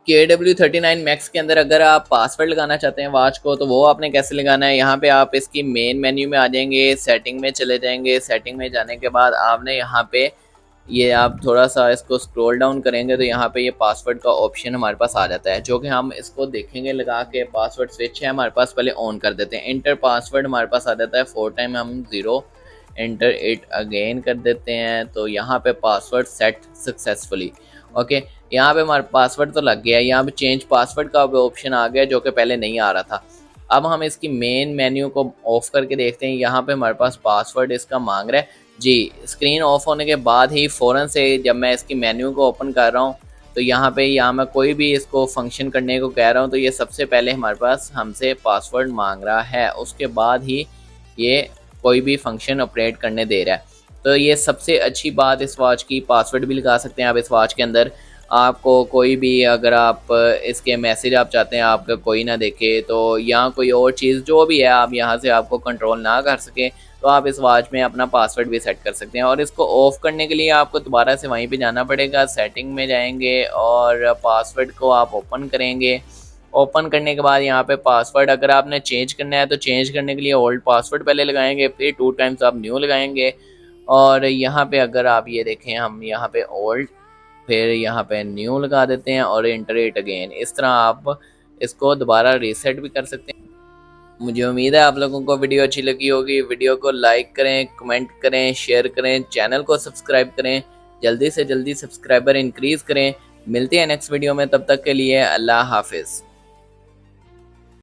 KW39 max के अंदर अगर आप पासवर्ड लगाना चाहते हैं वॉच को, तो वो आपने कैसे लगाना है। यहाँ पे आप इसकी मेन मेन्यू में आ जाएंगे, सेटिंग में चले जाएंगे। सेटिंग में जाने के बाद आपने यहाँ पे ये आप थोड़ा सा इसको स्क्रॉल डाउन करेंगे तो यहाँ पे ये पासवर्ड का ऑप्शन हमारे पास आ जाता है, जो कि हम इसको देखेंगे लगा के। पासवर्ड स्विच है हमारे पास, पहले ऑन कर देते हैं। इंटर पासवर्ड हमारे पास आ जाता है 4 टाइम, हम 0 एंटर इट अगेन कर देते हैं। तो यहाँ पे पासवर्ड सेट सक्सेसफुली। ओके, यहाँ पे हमारा पासवर्ड तो लग गया है। यहाँ पे चेंज पासवर्ड का ऑप्शन आ गया, जो कि पहले नहीं आ रहा था। अब हम इसकी मेन मेन्यू को ऑफ करके देखते हैं। यहाँ पे हमारे पास पासवर्ड इसका मांग रहा है जी। स्क्रीन ऑफ होने के बाद ही फ़ौरन से जब मैं इसकी मेन्यू को ओपन कर रहा हूँ, तो यहाँ मैं कोई भी इसको फंक्शन करने को कह रहा हूँ, तो ये सबसे पहले हमारे पास हमसे पासवर्ड मांग रहा है, उसके बाद ही ये कोई भी फंक्शन ऑपरेट करने दे रहा है। तो ये सबसे अच्छी बात इस वॉच की। पासवर्ड भी लगा सकते हैं आप इस वॉच के अंदर। आपको कोई भी अगर आप इसके मैसेज आप चाहते हैं आपका कोई ना देखे, तो यहाँ कोई और चीज़ जो भी है आप यहाँ से आपको कंट्रोल ना कर सके, तो आप इस वॉच में अपना पासवर्ड भी सेट कर सकते हैं। और इसको ऑफ़ करने के लिए आपको दोबारा से वहीं पे जाना पड़ेगा, सेटिंग में जाएंगे और पासवर्ड को आप ओपन करेंगे। ओपन करने के बाद यहाँ पे पासवर्ड अगर आपने चेंज करना है, तो चेंज करने के लिए ओल्ड पासवर्ड पहले लगाएंगे, फिर 2 टाइम्स आप न्यू लगाएंगे। और यहाँ पे अगर आप ये देखें, हम यहाँ पे ओल्ड फिर यहाँ पे न्यू लगा देते हैं और इंटर इट अगेन। इस तरह आप इसको दोबारा रीसेट भी कर सकते हैं। मुझे उम्मीद है आप लोगों को वीडियो अच्छी लगी होगी। वीडियो को लाइक करें, कमेंट करें, शेयर करें, चैनल को सब्सक्राइब करें। जल्दी से जल्दी सब्सक्राइबर इंक्रीज़ करें। मिलते हैं नेक्स्ट वीडियो में, तब तक के लिए अल्लाह हाफिज़।